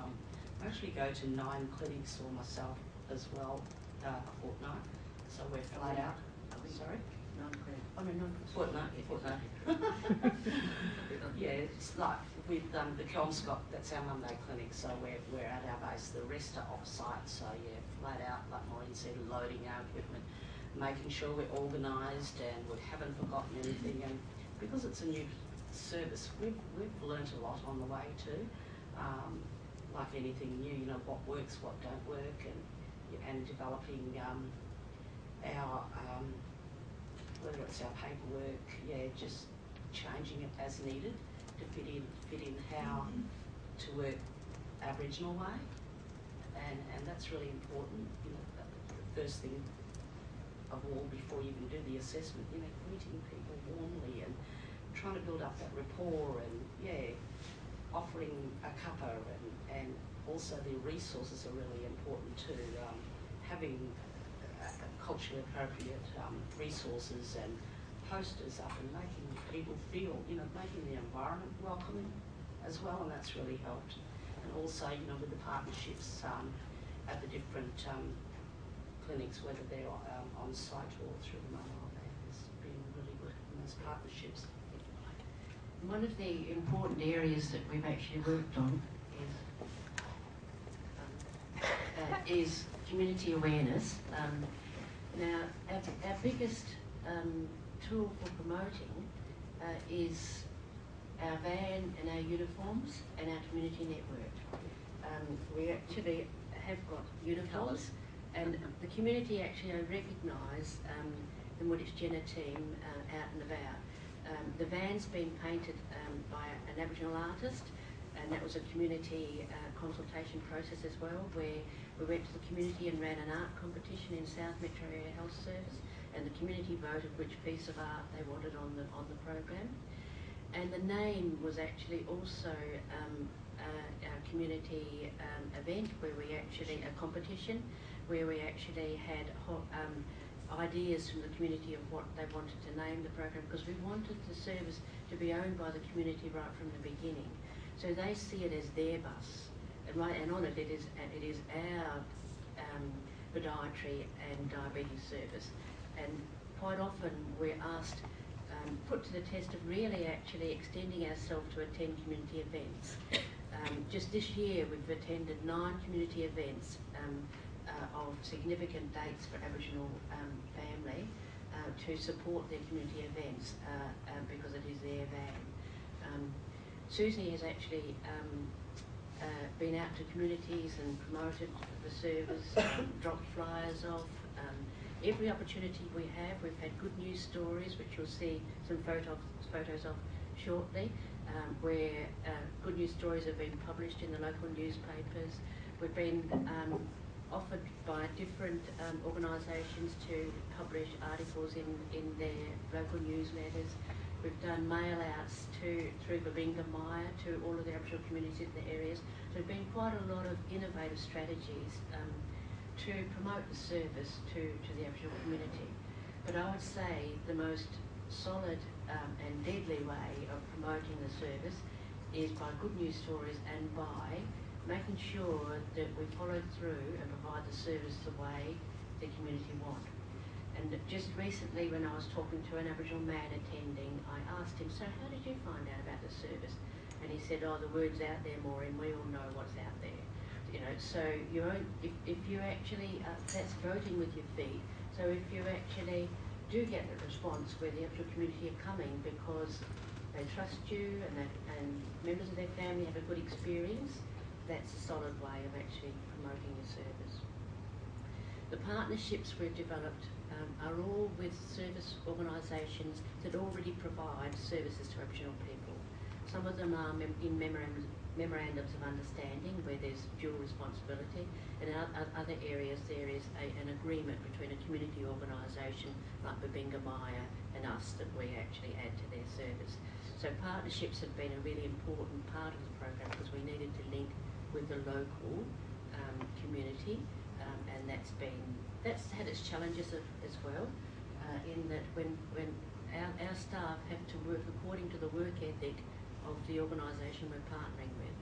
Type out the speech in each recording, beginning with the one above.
I actually go to 9 clinics for myself as well a fortnight, so we're flat out. Sorry? Non-clinic. Oh no, fortnight. Yeah, it's like with the Kelmscott, that's our Monday clinic, so we're at our base. The rest are off-site, so yeah, flat out, like Maureen said, loading our equipment, making sure we're organised and we haven't forgotten anything. And because it's a new service, we've learnt a lot on the way too. Like anything new, you know, what works, what don't work, and developing our whether it's our paperwork, yeah, just changing it as needed to fit in how to work Aboriginal way, and that's really important. You know, the first thing of all before you can do the assessment, you know, greeting people warmly and trying to build up that rapport, and yeah, offering a cuppa, and also the resources are really important too. Having culturally appropriate resources and posters up and making people feel, you know, making the environment welcoming as well, and that's really helped. And also, you know, with the partnerships at the different clinics, whether they're on site or through the mobile app, has been really good in those partnerships. One of the important areas that we've actually worked on is community awareness. Now, our biggest tool for promoting is our van and our uniforms and our community network. We actually have got uniforms, and the community actually recognise the Muditch-Jenner team out and about. The van's been painted by an Aboriginal artist, and that was a community consultation process as well, where we went to the community and ran an art competition in South Metro Area Health Service, and the community voted which piece of art they wanted on the program. And the name was actually also our community event, where we actually, a competition, where we actually had ideas from the community of what they wanted to name the program, because we wanted the service to be owned by the community right from the beginning. So they see it as their bus, and on it is our podiatry and diabetes service. And quite often we're asked, put to the test of really actually extending ourselves to attend community events. Just this year we've attended 9 community events of significant dates for Aboriginal family to support their community events because it is their van. Susie has actually been out to communities and promoted the service, dropped flyers off. Every opportunity we have, we've had good news stories, which you'll see some photos of shortly, where good news stories have been published in the local newspapers. We've been offered by different organisations to publish articles in their local newsletters. We've done mail-outs through Babinga Maya to all of the Aboriginal communities in the areas. So there's been quite a lot of innovative strategies to promote the service to the Aboriginal community. But I would say the most solid and deadly way of promoting the service is by good news stories and by making sure that we follow through and provide the service the way the community want. And just recently, when I was talking to an Aboriginal man attending, I asked him, so how did you find out about the service? And he said, oh, the word's out there, Maureen, we all know what's out there. You know, so if you actually, that's voting with your feet. So if you actually do get a response where the Aboriginal community are coming because they trust you and members of their family have a good experience, that's a solid way of actually promoting your service. The partnerships we've developed are all with service organisations that already provide services to Aboriginal people. Some of them are in memorandums of understanding where there's dual responsibility, and in other areas there is an agreement between a community organisation like Babinga Maya and us that we actually add to their service. So partnerships have been a really important part of the program because we needed to link with the local community, and that's had its challenges as well, in that when our staff have to work according to the work ethic of the organisation we're partnering with.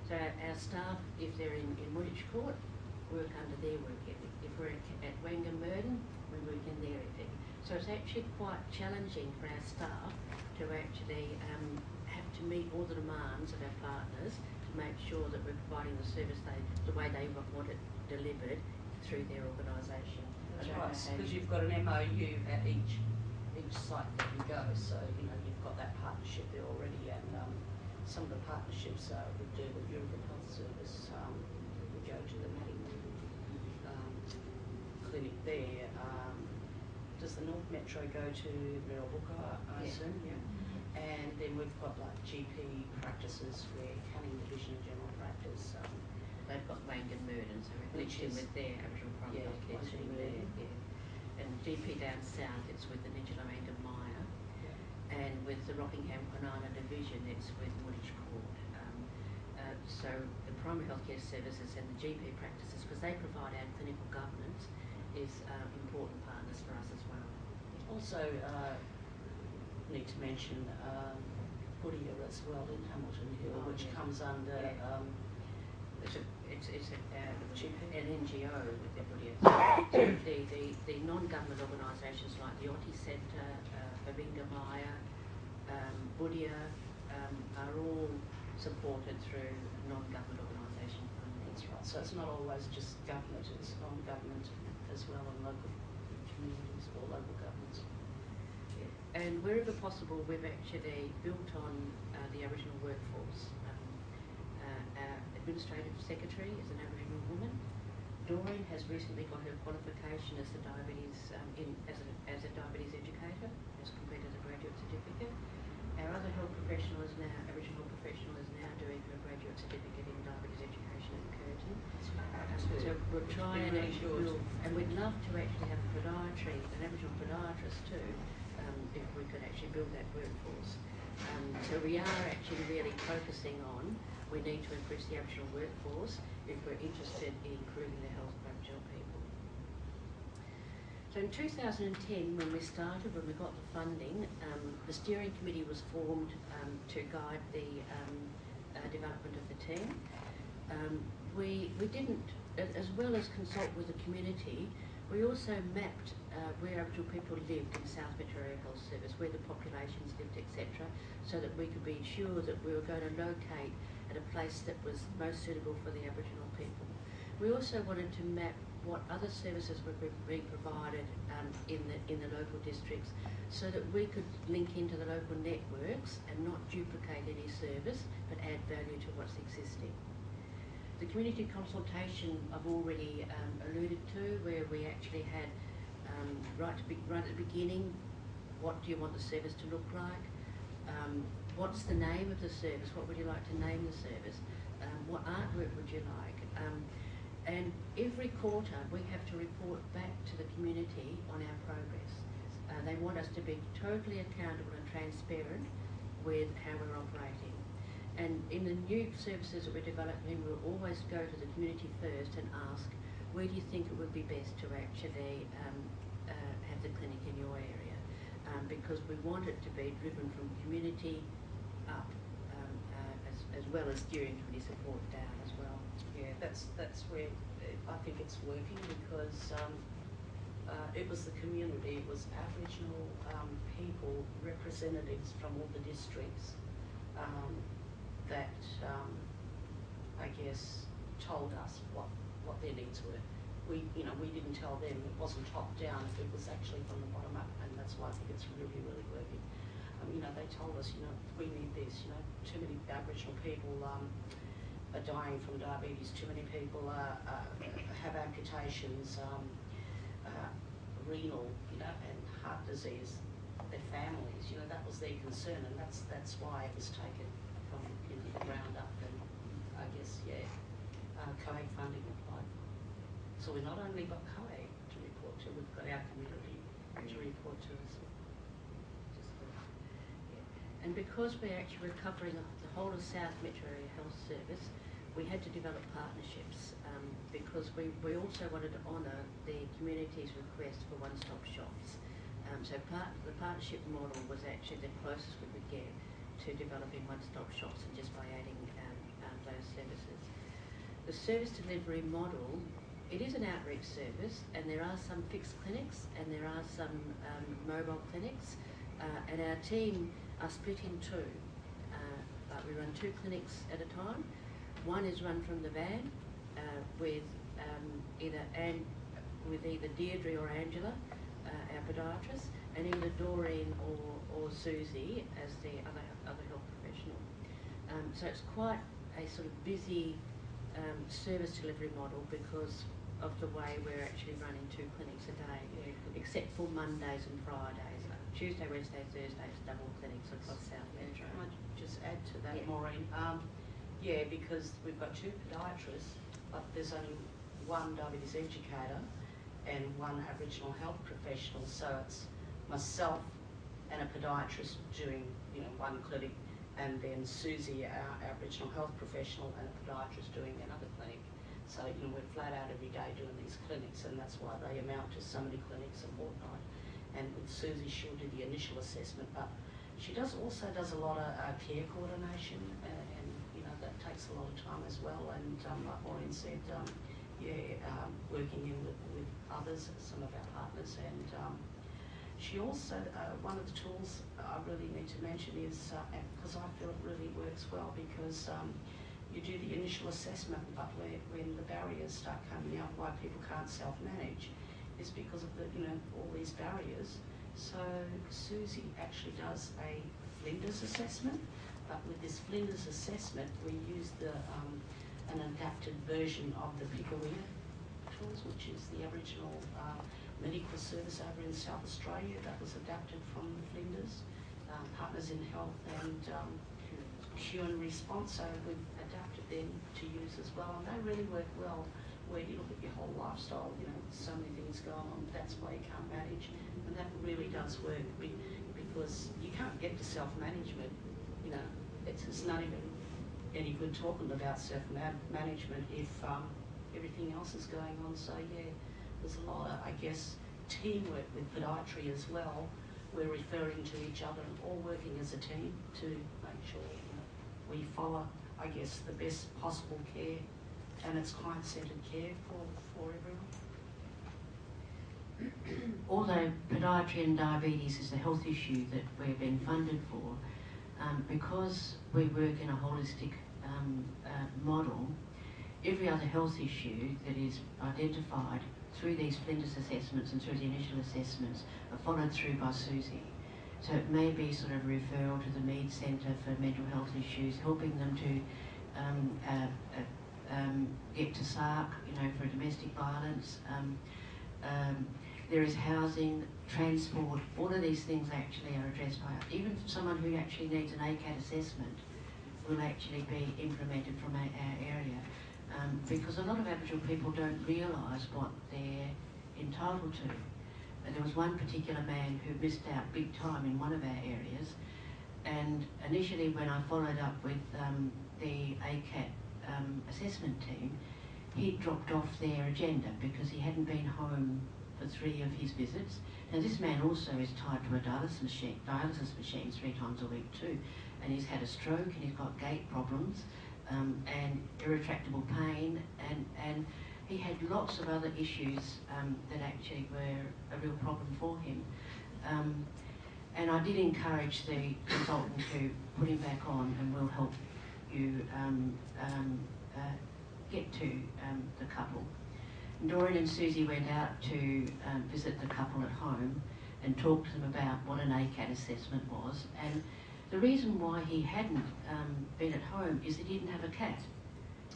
So our staff, if they're in Woolwich Court, work under their work ethic. If we're at Wangan Murden, we work in their ethic. So it's actually quite challenging for our staff to actually have to meet all the demands of our partners to make sure that we're providing the service the way they want it delivered through their organisation. That's right, because you've got an MOU at each site that you go, so you've got that partnership there already, and some of the partnerships we do with European Health Service. We go to the Maddington clinic there. Does the North Metro go to Mirrabooka, I assume? Yeah. And then we've got like GP practices where Canning Division of General Practice. They've got Wangan Murden, so we're linked in with their Aboriginal Primary Health Care team there. Yeah. And GP down south, it's with the Nigella Angam Maya. And with the Rockingham Kwinana Division, it's with Woolwich Court. So the primary healthcare services and the GP practices, because they provide our clinical governance, is important partners for us as well. Also, need to mention Boodia as well in Hamilton Hill, which comes under. It's an NGO with the Boodia. So the non-government organisations like the Otti Centre, Bavinga Maya, Boodia are all supported through non-government organisation funding. That's right. So it's not always just government; it's non-government as well, and local communities or local governments. Yeah. And wherever possible, we've actually built on the Aboriginal workforce. Our administrative secretary is an Aboriginal woman. Doreen has recently got her qualification as a diabetes as a diabetes educator, has completed a graduate certificate. Our other health professional is now, Aboriginal professional is now doing her graduate certificate in diabetes education at Curtin. So we're trying to actually build, and we'd love to actually have a podiatry, an Aboriginal podiatrist too, if we could actually build that workforce. So we are actually really focusing on, we need to increase the Aboriginal workforce if we're interested in improving the health of Aboriginal people. So in 2010, when we started, when we got the funding, the steering committee was formed to guide the development of the team. We didn't, as well as consult with the community, we also mapped where Aboriginal people lived in South Metro Area Health Service, where the populations lived, etc., so that we could be sure that we were going to locate at a place that was most suitable for the Aboriginal people. We also wanted to map what other services were being provided in the local districts, so that we could link into the local networks and not duplicate any service, but add value to what's existing. The community consultation I've already alluded to, where we actually had right at the beginning, what do you want the service to look like? What's the name of the service? What would you like to name the service? What artwork would you like? And every quarter we have to report back to the community on our progress. They want us to be totally accountable and transparent with how we're operating. And in the new services that we're developing, we'll always go to the community first and ask, where do you think it would be best to actually have the clinic in your area? Because we want it to be driven from community up, as well as steering committee support down as well. Yeah, that's where I think it's working, because it was the community, it was Aboriginal people, representatives from all the districts that I guess told us what their needs were. We didn't tell them. It wasn't top down. It was actually from the bottom up, and that's why I think it's really, really working. They told us, we need this. Too many Aboriginal people are dying from diabetes. Too many people have amputations, renal, and heart disease. Their families, that was their concern, and that's why it was taken from the ground up, and I guess COAG funding applied. So we not only got COAG to report to, we've got our community to report to us. And because we're actually covering the whole of South Metro Area Health Service, we had to develop partnerships because we also wanted to honour the community's request for one-stop shops. So the partnership model was actually the closest we could get to developing one-stop shops, and just by adding those services. the service delivery model, it is an outreach service, and there are some fixed clinics and there are some mobile clinics, and our team are split in two. Like we run 2 clinics at a time. One is run from the van with either Deirdre or Angela, our podiatrist, and either Doreen or Susie as the other health professional. So it's quite a sort of busy service delivery model because of the way we're actually running 2 clinics a day, except for Mondays and Fridays. Tuesday, Wednesday, Thursday, it's double clinics across South Metro. Can I just add to that, Yeah. Maureen? Because we've got 2 podiatrists, but there's only 1 diabetes educator and 1 Aboriginal health professional. So it's myself and a podiatrist doing, 1 clinic, and then Susie, our Aboriginal health professional, and a podiatrist doing another clinic. So, we're flat out every day doing these clinics, and that's why they amount to so many clinics a fortnight. And with Susie, she'll do the initial assessment, but she also does a lot of care coordination, and that takes a lot of time as well. And like Maureen said, working in with others, some of our partners, and she also, one of the tools I really need to mention is, because I feel it really works well, because you do the initial assessment, but when the barriers start coming out why people can't self-manage, is because of all these barriers. So Susie actually does a Flinders assessment, but with this Flinders assessment, we use an adapted version of the Picawea tools, which is the Aboriginal medical service over in South Australia that was adapted from the Flinders, Partners in Health and Cure and Response. So we've adapted them to use as well, and they really work well. Where you look at your whole lifestyle, so many things going on, that's why you can't manage, and that really does work because you can't get to self-management, it's not even any good talking about self-management if everything else is going on. So there's a lot of, teamwork with podiatry as well. We're referring to each other and all working as a team to make sure we follow, the best possible care, and it's client-centred care for everyone. Although podiatry and diabetes is a health issue that we're being funded for, because we work in a holistic model, every other health issue that is identified through these Flinders assessments and through the initial assessments are followed through by Susie. So it may be sort of referral to the Mead Centre for mental health issues, helping them to get to SARC, for domestic violence. There is housing, transport, all of these things actually are addressed by us. Even someone who actually needs an ACAT assessment will actually be implemented from our area. Because a lot of Aboriginal people don't realise what they're entitled to. And there was one particular man who missed out big time in one of our areas, and initially when I followed up with the ACAT assessment team, he dropped off their agenda because he hadn't been home for 3 of his visits. Now this man also is tied to a dialysis machine 3 times a week too, and he's had a stroke and he's got gait problems and irretractable pain, and he had lots of other issues that actually were a real problem for him. And I did encourage the consultant to put him back on, and we'll help you get to the couple. Doreen and Susie went out to visit the couple at home and talked to them about what an ACAT assessment was. And the reason why he hadn't been at home is that he didn't have a cat.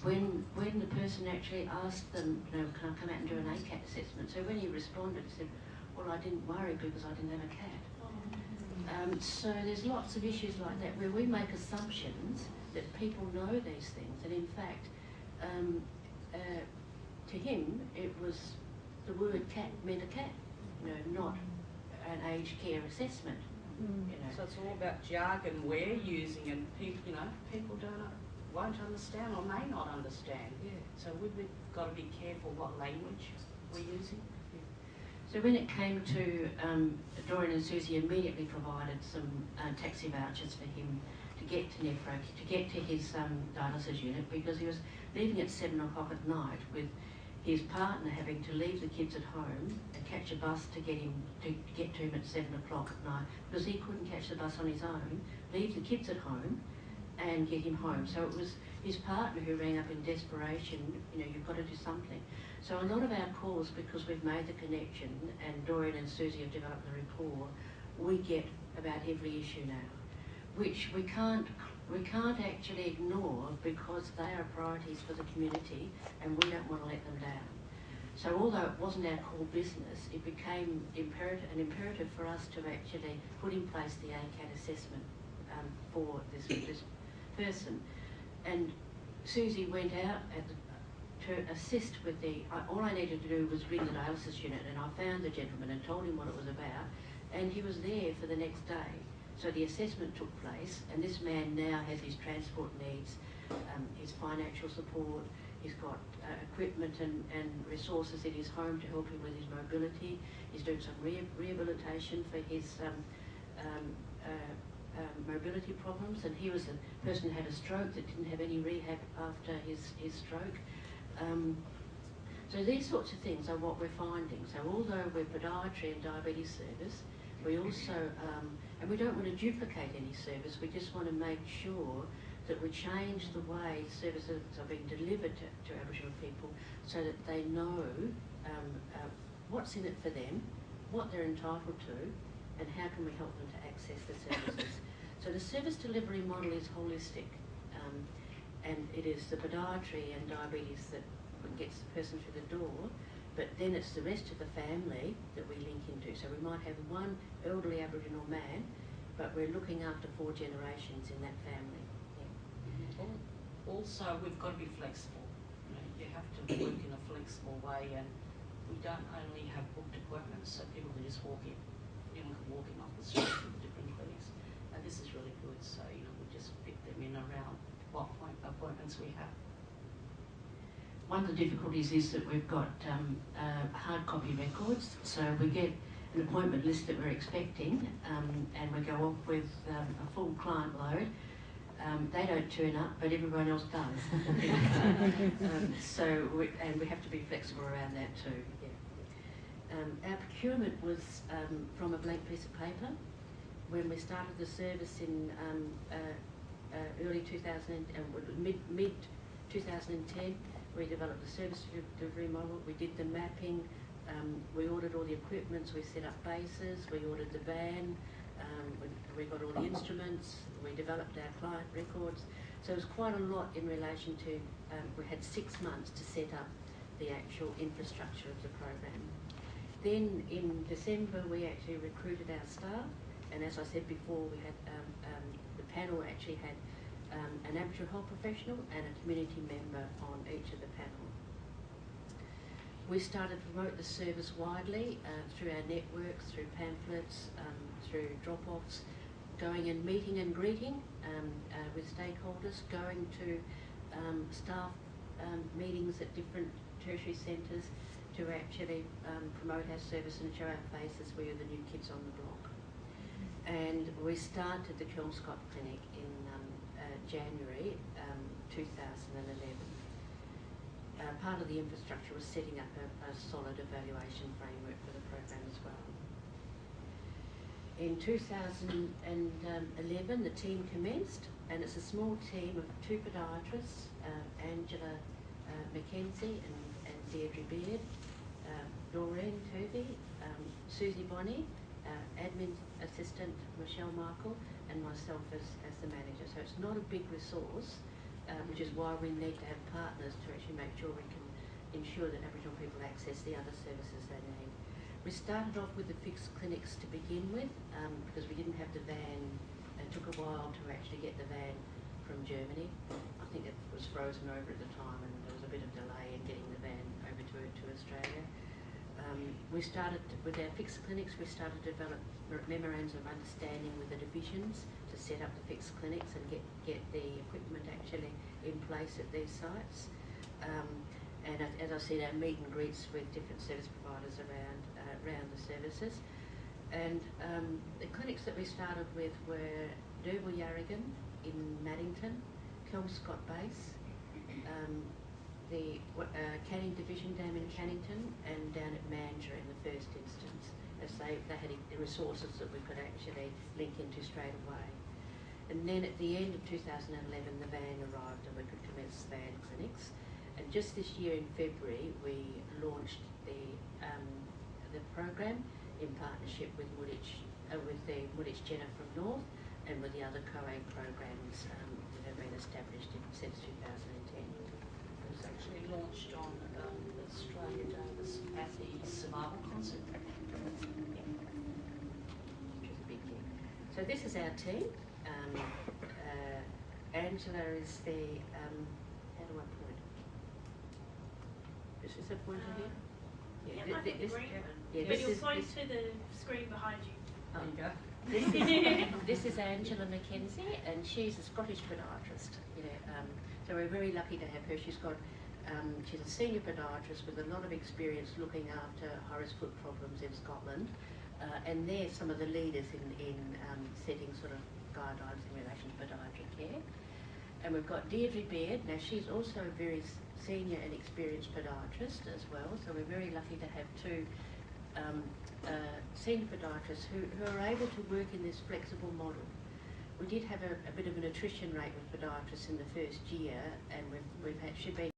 When the person actually asked them, can I come out and do an ACAT assessment? So when he responded, he said, well, I didn't worry because I didn't have a cat. So there's lots of issues like that where we make assumptions that people know these things, and in fact, to him, it was the word cat meant a cat, not an aged care assessment. So it's all about jargon we're using, and people, people won't understand or may not understand. So we've got to be careful what language we're using. So when it came to Doreen and Susie immediately provided some taxi vouchers for him to to get to Nephro, to get to his dialysis unit, because he was leaving at 7 o'clock at night with his partner having to leave the kids at home and catch a bus to get to him at 7 o'clock at night, because he couldn't catch the bus on his own, leave the kids at home and get him home. So it was his partner who rang up in desperation, you've got to do something. So a lot of our calls, because we've made the connection and Dorian and Susie have developed the rapport, we get about every issue now, which we can't actually ignore, because they are priorities for the community and we don't want to let them down. So although it wasn't our core business, it became an imperative for us to actually put in place the ACAT assessment for this person. And Susie went out to assist with all I needed to do was ring the dialysis unit, and I found the gentleman and told him what it was about, and he was there for the next day. So the assessment took place, and this man now has his transport needs, his financial support, he's got equipment and resources in his home to help him with his mobility. He's doing some rehabilitation for his mobility problems, and he was a person who had a stroke that didn't have any rehab after his stroke. So these sorts of things are what we're finding. So although we're podiatry and diabetes service, we also, and we don't want to duplicate any service, we just want to make sure that we change the way services are being delivered to Aboriginal people so that they know what's in it for them, what they're entitled to, and how can we help them to access the services. So the service delivery model is holistic, and it is the podiatry and diabetes that gets the person through the door, but then it's the rest of the family that we link into. So we might have one elderly Aboriginal man, but we're looking after 4 generations in that family. Yeah. Also, we've got to be flexible. You have to work in a flexible way, and we don't only have booked appointments, so people can just walk in. Anyone can walk in off the street from different clinics. And this is really good, so we just fit them in around what appointments we have. One of the difficulties is that we've got hard copy records, so we get an appointment list that we're expecting, and we go off with a full client load. They don't turn up, but everyone else does. And we have to be flexible around that too. Yeah. Our procurement was from a blank piece of paper. When we started the service in early 2000, mid 2010, we developed the service delivery model. We did the mapping. We ordered all the equipment. We set up bases. We ordered the van. We got all the instruments. We developed our client records. So it was quite a lot in relation to. We had 6 months to set up the actual infrastructure of the program. Then in December we actually recruited our staff, and as I said before, we had the panel actually had an Aboriginal health professional and a community member on each of the panel. We started to promote the service widely through our networks, through pamphlets, through drop-offs, going and meeting and greeting with stakeholders, going to staff meetings at different tertiary centres to actually promote our service and show our faces. We are the new kids on the block. And we started the Kelmscott Clinic in January 2011. Part of the infrastructure was setting up a solid evaluation framework for the program as well. In 2011, the team commenced, and it's a small team of 2 podiatrists, Angela Mackenzie and Deirdre Beard, Doreen Turvey, Susie Bonney, admin assistant Michelle Michael, and myself as the manager. So it's not a big resource, which is why we need to have partners to actually make sure we can ensure that Aboriginal people access the other services they need. We started off with the fixed clinics to begin with, because we didn't have the van. It took a while to actually get the van from Germany. I think it was frozen over at the time, and there was a bit of delay in getting the van over to Australia. We started with our fixed clinics. We started to develop memorandums of understanding with the divisions to set up the fixed clinics and get the equipment actually in place at these sites. And as I said, our meet and greets with different service providers around the services. And the clinics that we started with were Derby Yarragon, in Maddington, Kelmscott Base, the Canning Division Dam in Cannington, and down at Mandurah in the first instance, as they had the resources that we could actually link into straight away. And then at the end of 2011, the van arrived and we could commence van clinics. And just this year in February, we launched the program in partnership with the Woolwich Jenner from North and with the other COAG programs that have been established since 2010. It was actually launched on Australia Day at the Survival Concert. Yeah. Which is a big thing. So this is our team. Angela is the, how do I point? Is this a pointer here? Yeah, I think the green one. Yeah, But you'll point to the screen behind you. There you go. This is Angela Mackenzie, and she's a Scottish podiatrist. So we're very lucky to have her. She's a senior podiatrist with a lot of experience looking after Horace foot problems in Scotland, and they're some of the leaders in setting sort of guidelines in relation to podiatric care. And we've got Deirdre Baird. Now she's also a very senior and experienced podiatrist as well, so we're very lucky to have two senior podiatrists who are able to work in this flexible model. We did have a bit of an attrition rate with podiatrists in the first year, and we've actually been